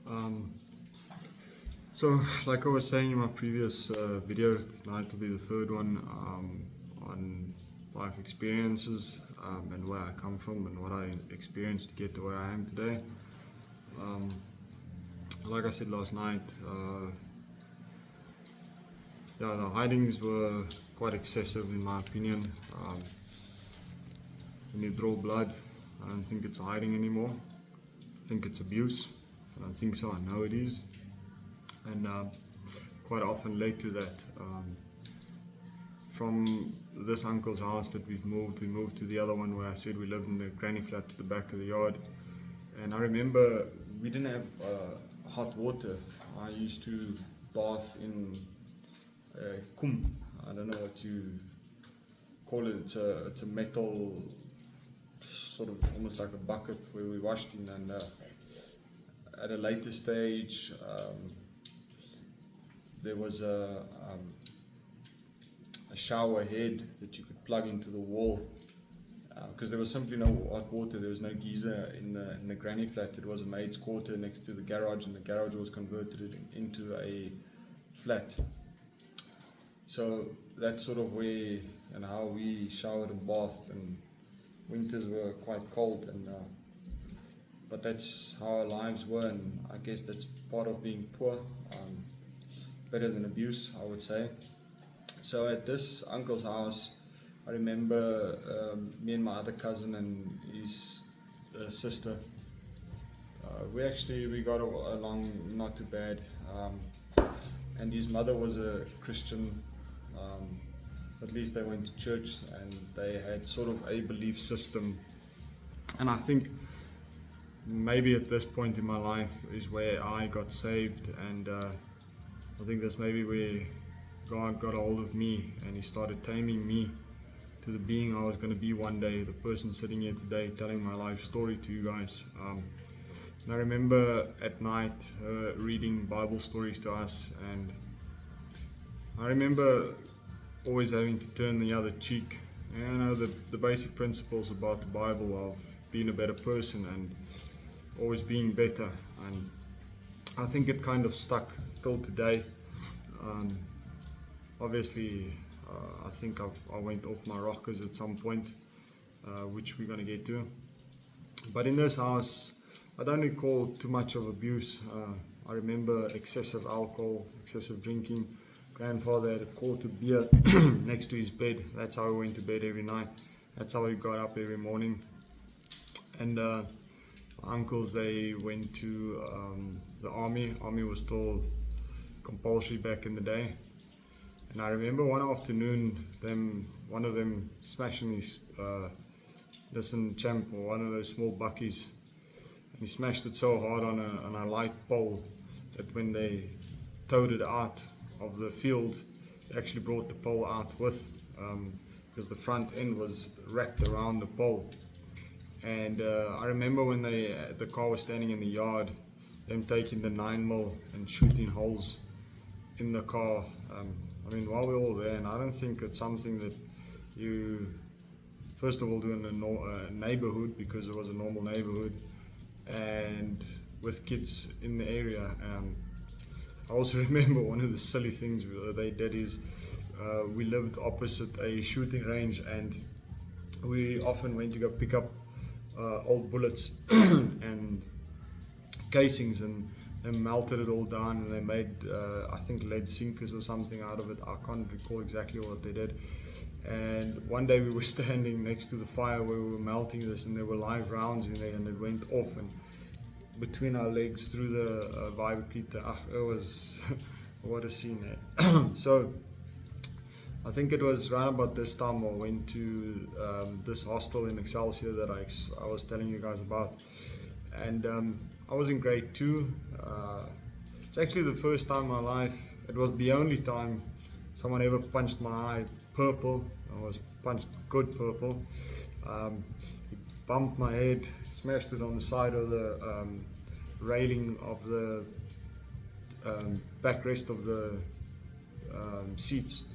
Um, so, like I was saying in my previous video, tonight will be the third one on life experiences and where I come from and what I experienced to get to where I am today. Um, like I said last night, the hidings were quite excessive in my opinion. When you draw blood, I don't think it's hiding anymore. I think it's abuse. I don't think so, I know it is. And quite often led to that. From this uncle's house that we moved to the other one where I said we lived in the granny flat at the back of the yard. And I remember we didn't have hot water. I used to bath in kum. I don't know what you call it. It's a metal, sort of almost like a bucket where we washed in. And at a later stage, there was a shower head that you could plug into the wall because there was simply no hot water. There was no geyser in the granny flat. It was a maid's quarter next to the garage, and the garage was converted into a flat. So that's sort of where and how we showered and bathed, and winters were quite cold, and but that's how our lives were, and I guess that's part of being poor. Better than abuse, I would say. So at this uncle's house, I remember me and my other cousin and his sister. We got along not too bad, and his mother was a Christian. At least they went to church and they had sort of a belief system. And I think maybe at this point in my life is where I got saved, and I think that's maybe where God got a hold of me and He started taming me to the being I was going to be one day, the person sitting here today telling my life story to you guys. And I remember at night reading Bible stories to us, and I remember always having to turn the other cheek. And I know the basic principles about the Bible of being a better person and always being better, and I think it kind of stuck till today. Obviously, I think I went off my rockers at some point, which we're going to get to. But in this house, I don't recall too much of abuse. I remember excessive alcohol, excessive drinking. Grandfather had a quart of beer next to his bed. That's how we went to bed every night. That's how we got up every morning. And uncles, they went to the army. Army was still compulsory back in the day. And I remember one afternoon, one of them smashing his listen champ, or one of those small buckies, and he smashed it so hard on a light pole that when they towed it out of the field, they actually brought the pole out with, because the front end was wrapped around the pole. And I remember when the car was standing in the yard, them taking the 9mm and shooting holes in the car. I mean, while we're all there, and I don't think it's something that you, first of all, do in a neighborhood, because it was a normal neighborhood, and with kids in the area. I also remember one of the silly things they did is we lived opposite a shooting range, and we often went to go pick up old bullets and casings, and they melted it all down, and they made I think lead sinkers or something out of it. I can't recall exactly what they did. And one day we were standing next to the fire where we were melting this, and there were live rounds in there, and it went off and between our legs through the vibrator. It was what a scene there. So I think it was around about this time I went to this hostel in Excelsior that I was telling you guys about, and I was in grade 2. It's actually the first time in my life, it was the only time someone ever punched my eye purple. I was punched good purple. He bumped my head, smashed it on the side of the railing of the backrest of the seats.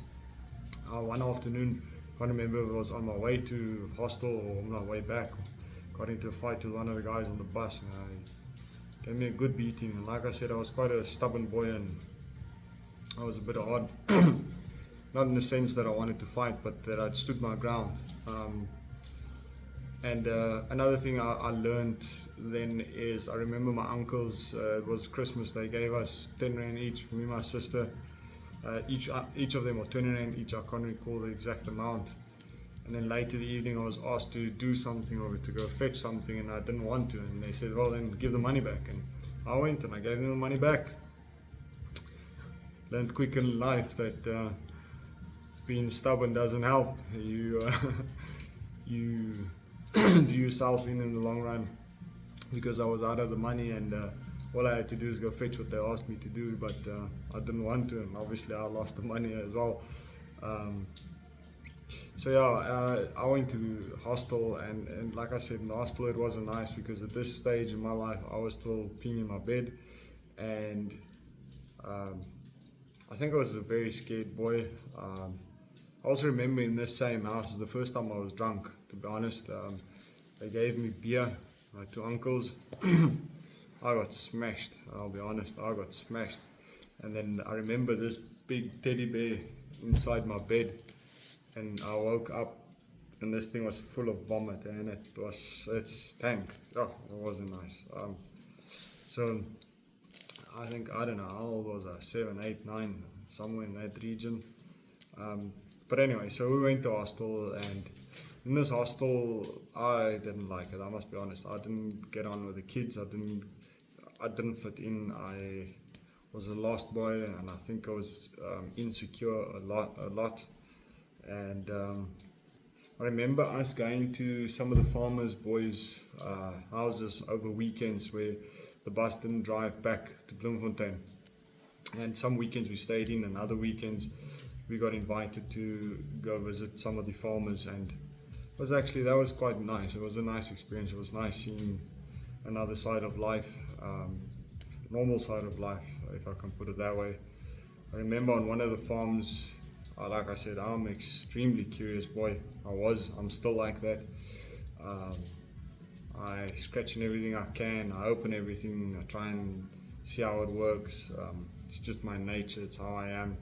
One afternoon, I can't remember if it was on my way to hostel or on my way back, got into a fight with one of the guys on the bus, and I gave me a good beating. And like I said, I was quite a stubborn boy, and I was a bit hard. Not in the sense that I wanted to fight, but that I'd stood my ground. And another thing I learned then is, I remember my uncles, it was Christmas, they gave us 10 rand each, me and my sister, each of them, or 20 rand each, I can't recall the exact amount. And then later the evening I was asked to do something, or to go fetch something, and I didn't want to, and they said, well, then give the money back. And I went and I gave them the money back. Learned quick in life that being stubborn doesn't help. You do yourself in the long run, because I was out of the money, and all I had to do is go fetch what they asked me to do, but I didn't want to, and obviously I lost the money as well. So yeah, I went to hostel, and like I said, in the hostel it wasn't nice, because at this stage in my life I was still peeing in my bed, and I think I was a very scared boy. I also remember in this same house, the first time I was drunk, to be honest. They gave me beer, my two uncles. I got smashed, I'll be honest, I got smashed. And then I remember this big teddy bear inside my bed, and I woke up and this thing was full of vomit, and it stank. Oh, it wasn't nice. So I think, I don't know, how old was I, 7, 8, 9, somewhere in that region. But anyway, so we went to hostel, and in this hostel, I didn't like it, I must be honest. I didn't get on with the kids, I didn't fit in. I was a lost boy, and I think I was insecure a lot. And I remember us going to some of the farmers' boys' houses over weekends, where the bus didn't drive back to Bloemfontein. And some weekends we stayed in, and other weekends we got invited to go visit some of the farmers, and that was quite nice. It was a nice experience. It was nice seeing another side of life, normal side of life, if I can put it that way. I remember on one of the farms, like I said, I'm an extremely curious boy. I'm still like that. I scratch in everything I can, I open everything, I try and see how it works. It's just my nature, it's how I am.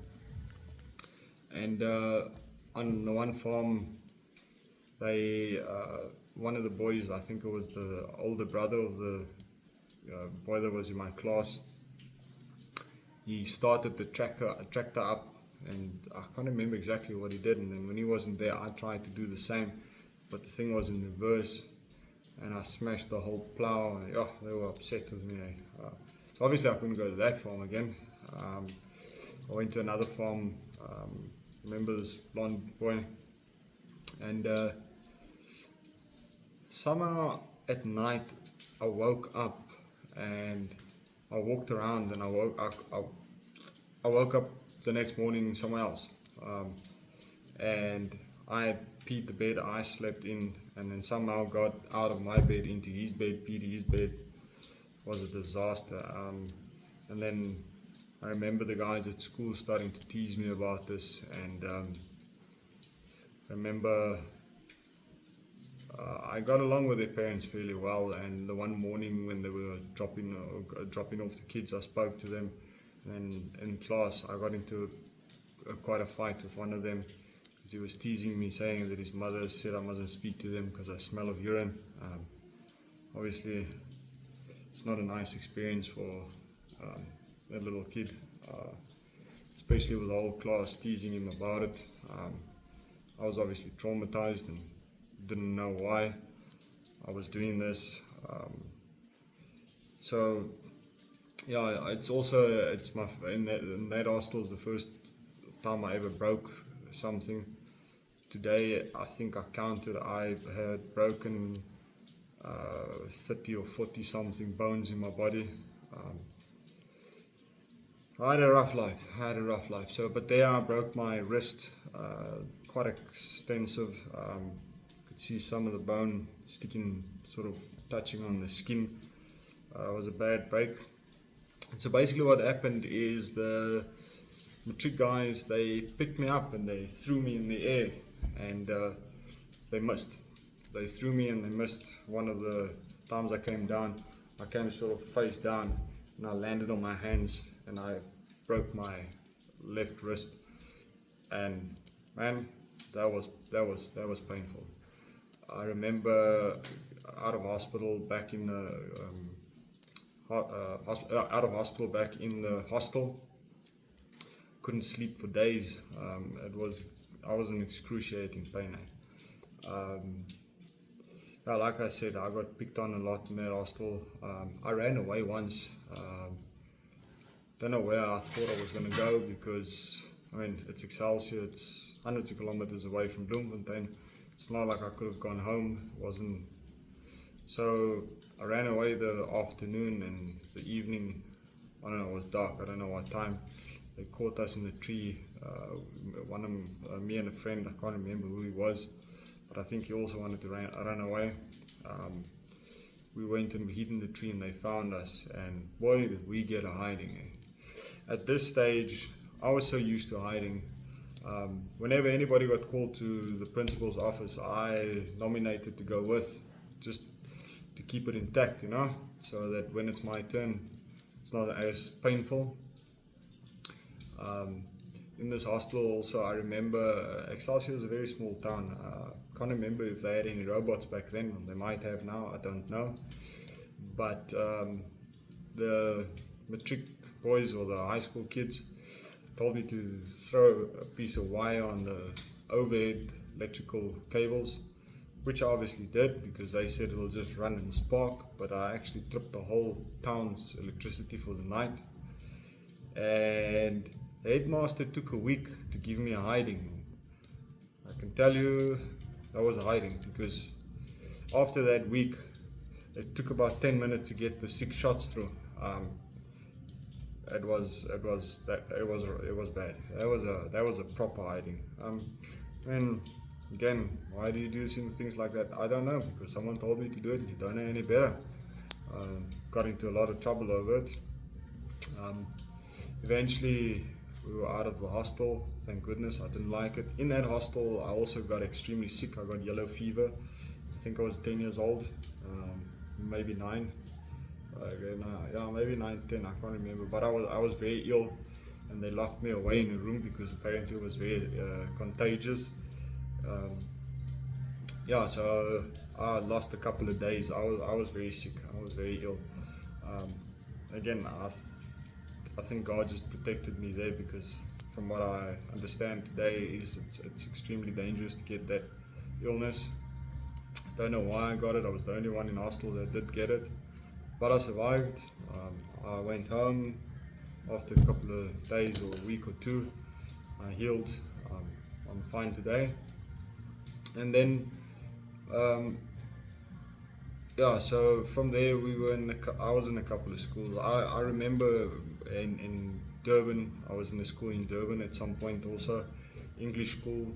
And on the one farm, one of the boys, I think it was the older brother of the boy that was in my class, he started the tractor up, and I can't remember exactly what he did. And then when he wasn't there, I tried to do the same, but the thing was in reverse, and I smashed the whole plow. And they were upset with me. So obviously I couldn't go to that farm again. I went to another farm. Remember this blonde boy, and somehow at night I woke up, and I walked around, and I woke up the next morning somewhere else, and I had peed the bed I slept in, and then somehow got out of my bed into his bed, peed his bed. It was a disaster. And then I remember the guys at school starting to tease me about this, and I remember I got along with their parents fairly well, and the one morning when they were dropping off the kids, I spoke to them, and in class I got into quite a fight with one of them, because he was teasing me, saying that his mother said I mustn't speak to them because I smell of urine. Obviously it's not a nice experience for that little kid, especially with the whole class teasing him about it. I was obviously traumatized and didn't know why I was doing this. So yeah, in that hostel is the first time I ever broke something. Today I think I counted, I had broken 30 or 40 something bones in my body. I had a rough life. So, but there I broke my wrist, quite extensive. Could see some of the bone sticking, sort of touching on the skin. It was a bad break. And so basically what happened is the matric guys, they picked me up and they threw me in the air, and they missed. They threw me and they missed. One of the times I came down, I came sort of face down, and I landed on my hands, and I broke my left wrist. And man, that was painful. I remember out of hospital back in the out of hospital back in the hostel. Couldn't sleep for days. I was in excruciating pain. Yeah, like I said, I got picked on a lot in that hostel. I ran away once. Don't know where I thought I was going to go, because I mean, it's Excelsior, it's hundreds of kilometers away from Bloemfontein. It's not like I could have gone home. It wasn't. So I ran away the afternoon, and the evening, I don't know, it was dark. I don't know what time. They caught us in the tree. One of me and a friend, I can't remember who he was, but I think he also wanted to run away. We went and hid in the tree, and they found us, and boy, did we get a hiding. At this stage, I was so used to hiding. Whenever anybody got called to the principal's office, I nominated to go with, just to keep it intact, so that when it's my turn, it's not as painful. In this hostel also, I remember Excelsior is a very small town. Can't remember if they had any robots back then. They might have now, I don't know. But the matric boys, or the high school kids, told me to throw a piece of wire on the overhead electrical cables, which I obviously did, because they said it'll just run and spark. But I actually tripped the whole town's electricity for the night. And the headmaster took a week to give me a hiding. I can tell you that was a hiding, because after that week, it took about 10 minutes to get the 6 shots through. It was bad. That was a proper hiding. And again, why do you do things like that? I don't know, because someone told me to do it. You don't know any better. Got into a lot of trouble over it. Eventually, we were out of the hostel. Thank goodness. I didn't like it. In that hostel, I also got extremely sick. I got yellow fever. I think I was 10 years old, maybe 9. Maybe 9, 10. I can't remember. But I was very ill, and they locked me away in a room, because apparently it was very contagious. So I lost a couple of days. I was very sick. I was very ill. Again, I think God just protected me there, because from what I understand today is it's extremely dangerous to get that illness. Don't know why I got it. I was the only one in hostel that did get it, but I survived. I went home after a couple of days or a week or two. I healed. I'm fine today. And then so from there I was in a couple of schools. I remember in Durban, I was in a school in Durban at some point also, English school,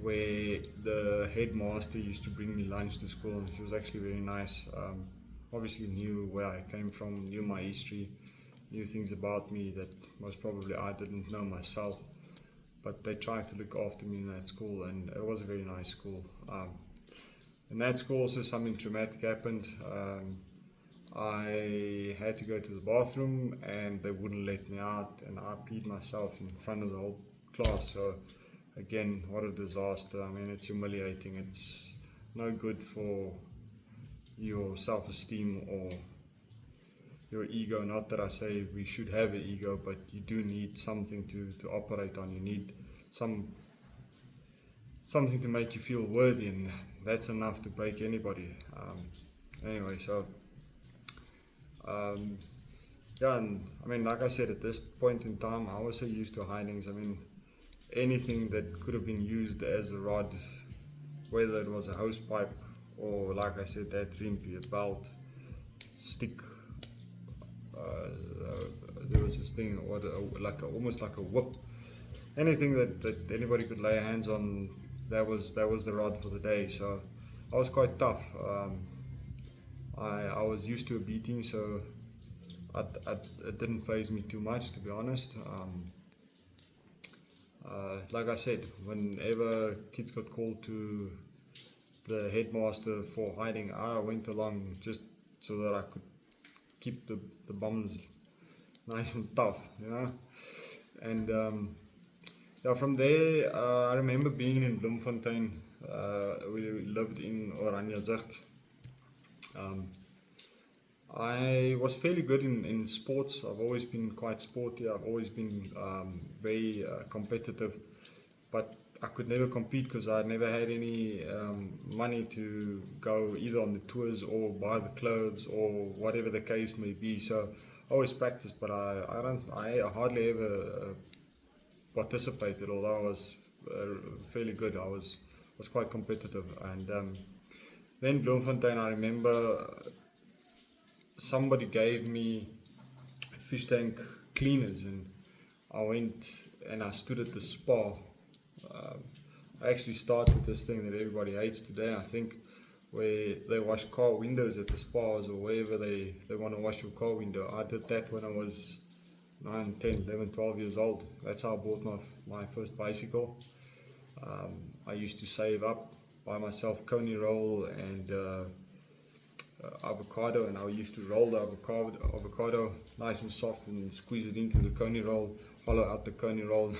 where the headmaster used to bring me lunch to school, and she was actually very nice. Obviously knew where I came from, knew my history, knew things about me that most probably I didn't know myself, but they tried to look after me in that school, and it was a very nice school. In that school also something traumatic happened. I had to go to the bathroom, and they wouldn't let me out, and I peed myself in front of the whole class. So again, what a disaster. I mean, it's humiliating. It's no good for your self-esteem or your ego. Not that I say we should have an ego, but you do need something to operate on. You need something to make you feel worthy, and that's enough to break anybody. Anyway, so and I mean, like I said, at this point in time, I was so used to hidings. I mean, anything that could have been used as a rod, whether it was a hose pipe or, like I said, that rimpy, a belt, stick. There was this thing, almost like a whip. Anything that anybody could lay hands on, that was the rod for the day. So I was quite tough. I was used to a beating, so it didn't faze me too much, to be honest. Like I said, whenever kids got called to the headmaster for hiding, I went along just so that I could keep the bums nice and tough, you know. And yeah, from there, I remember being in Bloemfontein. We lived in Oranje Zicht. I was fairly good in sports. I've always been quite sporty. I've always been very competitive, but I could never compete because I never had any money to go either on the tours or buy the clothes or whatever the case may be. So I always practiced, but I hardly ever participated. Although I was fairly good, I was quite competitive. And then Bloemfontein, I remember somebody gave me fish tank cleaners, and I went and I stood at the spa. I actually started this thing that everybody hates today, I think, where they wash car windows at the spas or wherever they want to wash your car window. I did that when I was 9, 10, 11, 12 years old. That's how I bought my first bicycle. I used to save up, buy myself coney roll and avocado, and I used to roll the avocado nice and soft and squeeze it into the coney roll, hollow out the coney roll.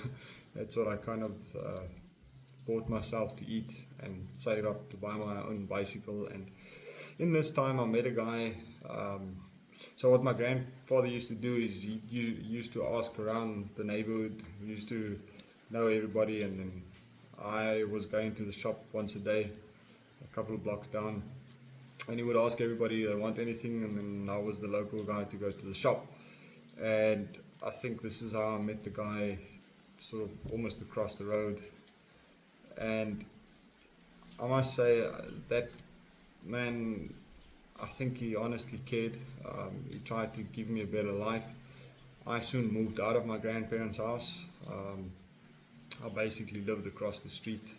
That's what I kind of bought myself to eat and save up to buy my own bicycle. And in this time I met a guy. So what my grandfather used to do is he used to ask around the neighborhood. He used to know everybody, and then I was going to the shop once a day, a couple of blocks down, and he would ask everybody they want anything, and then I was the local guy to go to the shop. And I think this is how I met the guy, sort of almost across the road. And I must say that man, I think he honestly cared. He tried to give me a better life. I soon moved out of my grandparents' house. I basically lived across the street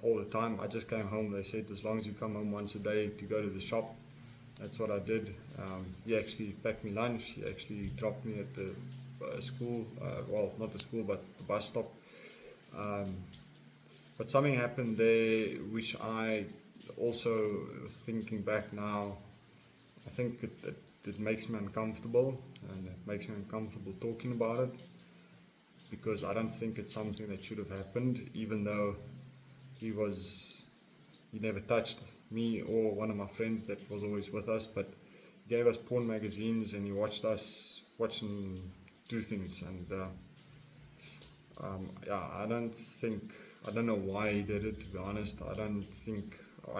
all the time. I just came home. They said as long as you come home once a day to go to the shop. That's what I did. He actually packed me lunch. He actually dropped me at the school. Well, not the school, but the bus stop. But something happened there which I also, thinking back now, I think it makes me uncomfortable, and it makes me uncomfortable talking about it, because I don't think it's something that should have happened, even though he never touched me or one of my friends that was always with us, but he gave us porn magazines and he watched us watching do things. And yeah, I don't know why he did it, to be honest. I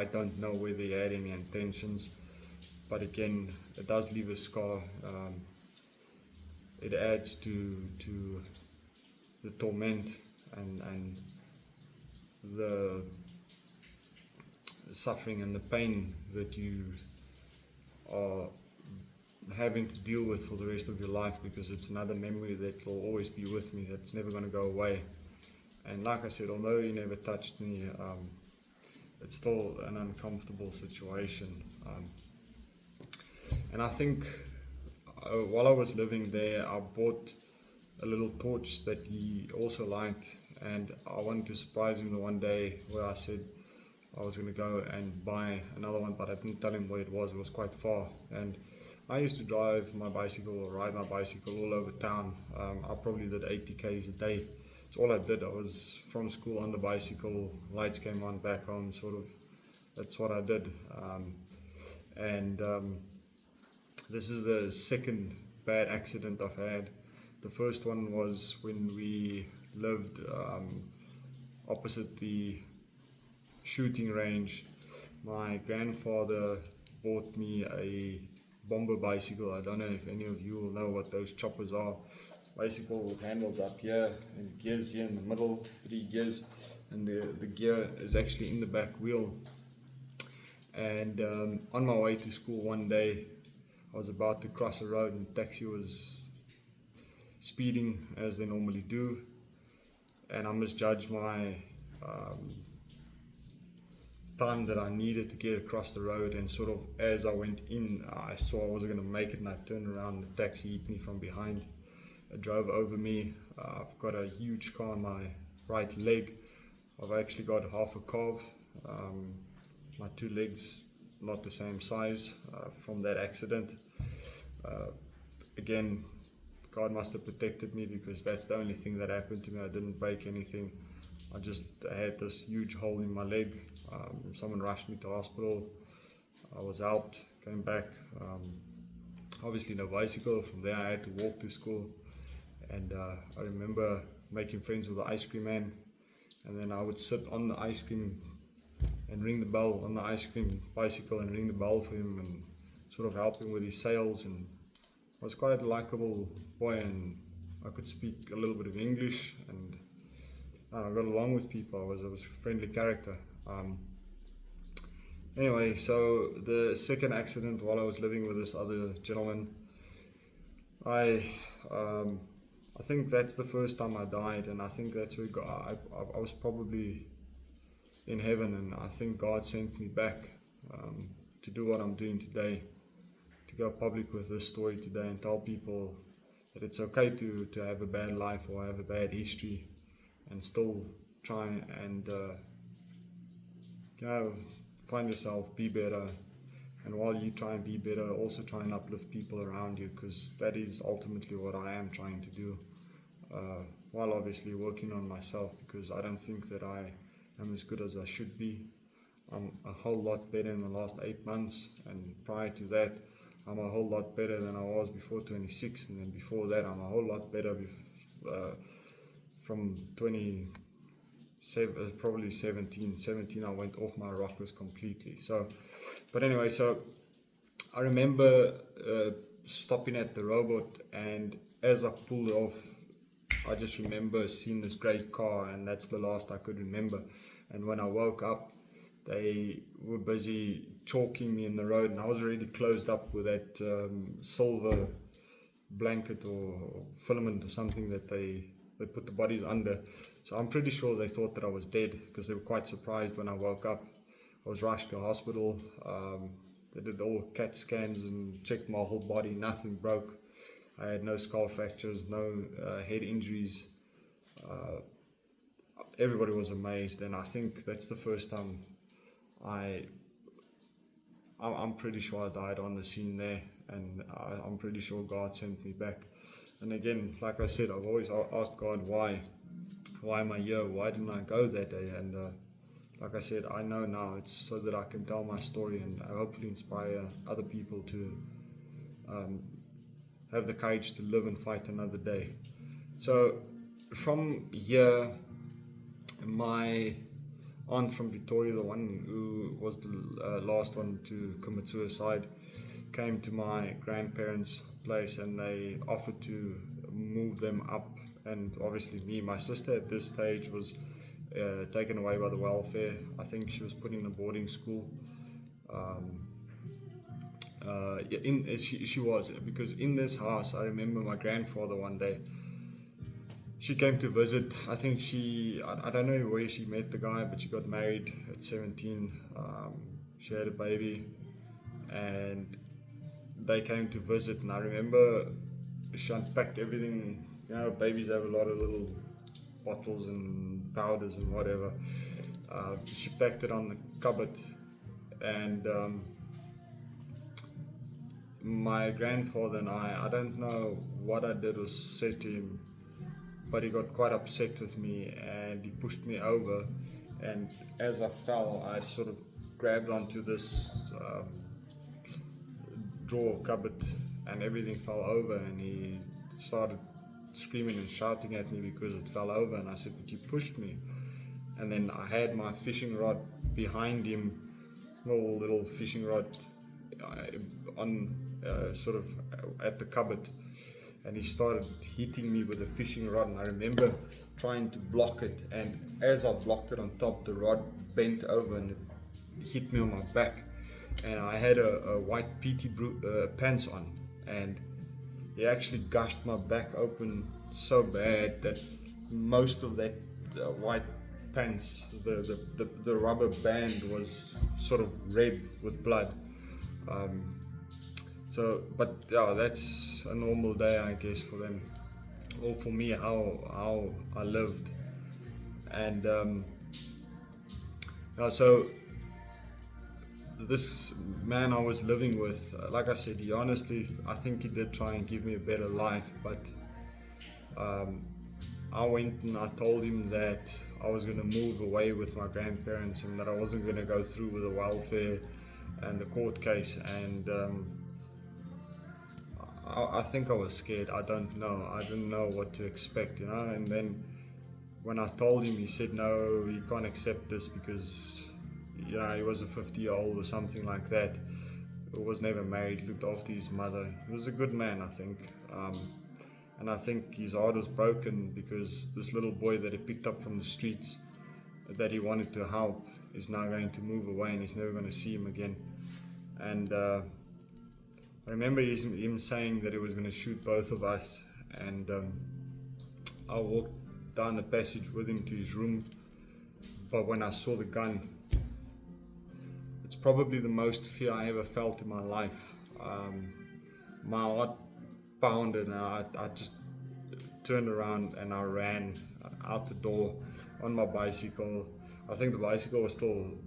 don't know whether he had any intentions, but again, it does leave a scar. It adds to the torment and the suffering and the pain that you are having to deal with for the rest of your life, because it's another memory that will always be with me, that's never going to go away. And like I said, although he never touched me, it's still an uncomfortable situation. And I think while I was living there, I bought a little torch that he also liked, and I wanted to surprise him the one day where I said I was going to go and buy another one, but I didn't tell him where it was quite far. And I used to drive my bicycle or ride my bicycle all over town. I probably did 80 k's a day. It's all I did. I was from school on the bicycle, lights came on, back home, sort of. That's what I did. This is the second bad accident I've had. The first one was when we lived opposite the shooting range. My grandfather bought me a bomber bicycle. I don't know if any of you will know what those choppers are. Bicycle with handles up here and gears here in the middle, 3 gears, and the gear is actually in the back wheel. And on my way to school one day, I was about to cross a road and the taxi was speeding as they normally do, and I misjudged my time that I needed to get across the road, and sort of as I went in, I saw I wasn't going to make it, and I turned around, the taxi hit me from behind. It drove over me. I've got a huge scar on my right leg. I've actually got half a calf. My 2 legs not the same size from that accident. Again, God must have protected me, because that's the only thing that happened to me. I didn't break anything. I just had this huge hole in my leg. Someone rushed me to hospital. I was helped, came back. Obviously no bicycle. From there I had to walk to school. And I remember making friends with the ice cream man. And then I would sit on the ice cream and ring the bell on the ice cream bicycle and ring the bell for him and sort of help him with his sales. And I was quite a likable boy, and I could speak a little bit of English, and I got along with people. I was a friendly character. Anyway, so the second accident, while I was living with this other gentleman, I think that's the first time I died, and I think that's where God, I was probably in heaven, and I think God sent me back to do what I'm doing today, to go public with this story today and tell people that it's okay to have a bad life or have a bad history and still try and find yourself, be better. And while you try and be better, also try and uplift people around you, because that is ultimately what I am trying to do, while obviously working on myself, because I don't think that I am as good as I should be. I'm a whole lot better in the last 8 months, and prior to that I'm a whole lot better than I was before 26, and then before that I'm a whole lot better from 27, probably 17 I went off my rockers completely. So, but anyway, so I remember stopping at the robot, and as I pulled off, I just remember seeing this great car, and that's the last I could remember. And when I woke up, they were busy chalking me in the road, and I was already closed up with that silver blanket or filament or something that they put the bodies under. So I'm pretty sure they thought that I was dead, because they were quite surprised when I woke up. I was rushed to hospital. They did all CAT scans and checked my whole body. Nothing broke. I had no skull fractures, no head injuries. Everybody was amazed, and I think that's the first time I'm pretty sure I died on the scene there, and I'm pretty sure God sent me back. And again, like I said, I've always asked God, why am I here? Why didn't I go that day? And like I said, I know now it's so that I can tell my story and hopefully inspire other people to have the courage to live and fight another day. So from here, my aunt from Pretoria, the one who was the last one to commit suicide, came to my grandparents' place, and they offered to move them up. And obviously my sister at this stage was taken away by the welfare. I think she was put in a boarding school. She was, because in this house, I remember my grandfather one day, she came to visit. I think I don't know where she met the guy, but she got married at 17. She had a baby, and they came to visit, and I remember she unpacked everything. You know, babies have a lot of little bottles and powders and whatever. She packed it on the cupboard, and my grandfather and I don't know what I did or said to him, but he got quite upset with me, and he pushed me over, and as I fell, I sort of grabbed onto this drawer cupboard, and everything fell over, and he started screaming and shouting at me because it fell over, and I said, but you pushed me. And then I had my fishing rod behind him, small little fishing rod on sort of at the cupboard, and he started hitting me with a fishing rod, and I remember trying to block it, and as I blocked it on top, the rod bent over and it hit me on my back, and I had a white PT pants on, and he actually gushed my back open so bad that most of that white pants, the rubber band was sort of red with blood. But yeah, that's a normal day, I guess, for them, or for me, how I lived. And so this man I was living with, like I said, he honestly, I think he did try and give me a better life, but I went and I told him that I was going to move away with my grandparents and that I wasn't going to go through with the welfare and the court case, and I think I was scared. I don't know. I didn't know what to expect, you know. And then when I told him, he said no, he can't accept this because, you know, he was a 50-year-old or something like that. He was never married, looked after his mother. He was a good man, I think. And I think his heart was broken because this little boy that he picked up from the streets that he wanted to help is now going to move away and he's never going to see him again. And I remember him saying that he was going to shoot both of us, and I walked down the passage with him to his room, but when I saw the gun, it's probably the most fear I ever felt in my life. My heart pounded, and I just turned around and I ran out the door on my bicycle. I think the bicycle was still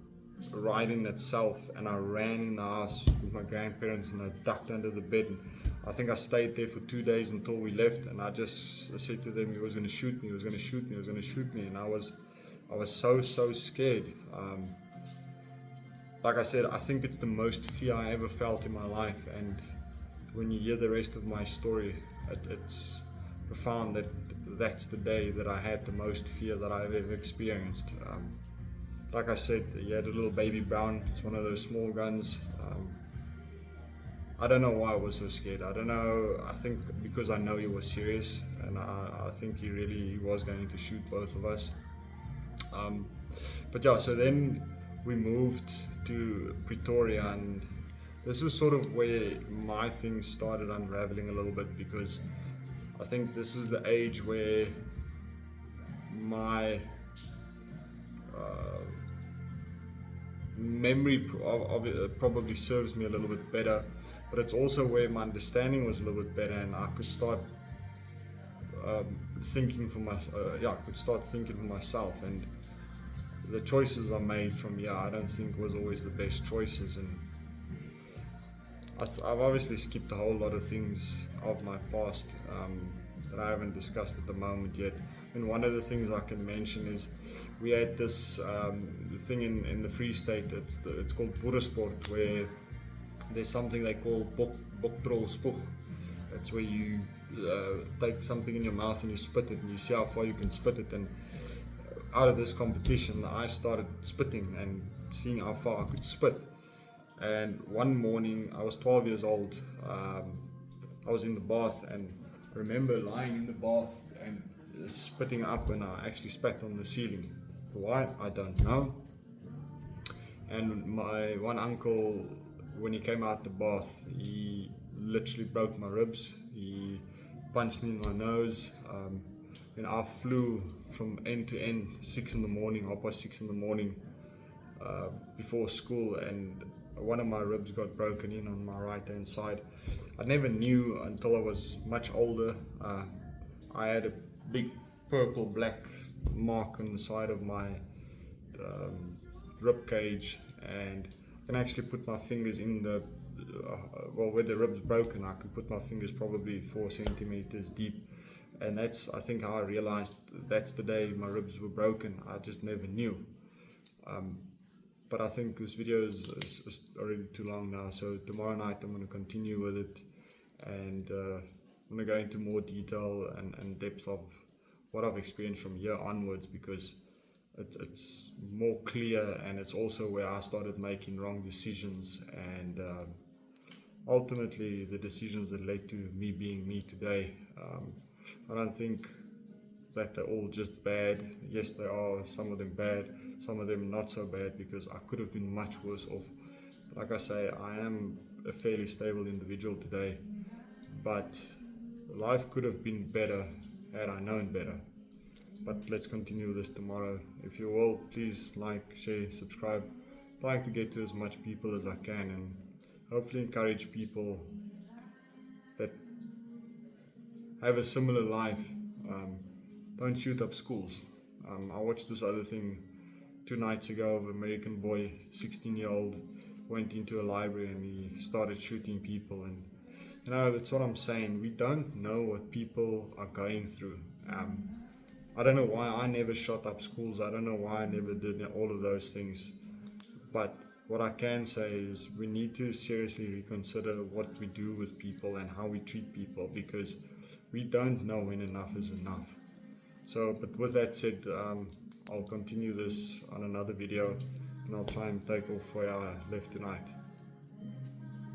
riding itself, and I ran in the house with my grandparents and I ducked under the bed. And I think I stayed there for 2 days until we left, and I just said to them he was going to shoot me, he was going to shoot me, he was going to shoot me, and I was so scared. Like I said, I think it's the most fear I ever felt in my life, and when you hear the rest of my story, it's profound that that's the day that I had the most fear that I've ever experienced. Like I said, he had a little baby brown. It's one of those small guns. I don't know why I was so scared. I don't know. I think because I know he was serious, and I think he was going to shoot both of us. But yeah, so then we moved to Pretoria, and this is sort of where my things started unraveling a little bit, because I think this is the age where my memory of it probably serves me a little bit better, but it's also where my understanding was a little bit better, and I could start thinking for myself, and the choices I made from here I don't think was always the best choices. And I've obviously skipped a whole lot of things of my past that I haven't discussed at the moment yet. And one of the things I can mention is we had this thing in the Free State. It's called Boeresport, where there's something they call boktrol spoeg. That's where you take something in your mouth and you spit it, and you see how far you can spit it. And out of this competition, I started spitting and seeing how far I could spit. And one morning, I was 12 years old. I was in the bath, and I remember lying in the bath and spitting up, and I actually spat on the ceiling. Why? I don't know. And my one uncle, when he came out the bath, he literally broke my ribs. He punched me in my nose, and I flew from end to end, 6 in the morning, 6:30 in the morning, before school, and one of my ribs got broken in on my right hand side. I never knew until I was much older. I had a big purple black mark on the side of my rib cage, and I can actually put my fingers in the where the rib's broken. I could put my fingers probably 4 centimeters deep, and that's, I think, how I realized that's the day my ribs were broken. I just never knew. But I think this video is already too long now, so tomorrow night I'm going to continue with it, and I'm going to go into more detail and depth of what I've experienced from here onwards, because it's more clear, and it's also where I started making wrong decisions, and ultimately the decisions that led to me being me today. I don't think that they're all just bad. Yes, they are, some of them bad, some of them not so bad, because I could have been much worse off. Like I say, I am a fairly stable individual today, but life could have been better had I known better. But let's continue this tomorrow. If you will, please like, share, subscribe. I'd like to get to as much people as I can, and hopefully encourage people that have a similar life. Don't shoot up schools. I watched this other thing 2 nights ago of an American boy, 16-year-old, went into a library and he started shooting people. And that's what I'm saying. We don't know what people are going through. I don't know why I never shot up schools. I don't know why I never did all of those things. But what I can say is we need to seriously reconsider what we do with people and how we treat people, because we don't know when enough is enough. So, but with that said, I'll continue this on another video, and I'll try and take off where I left tonight.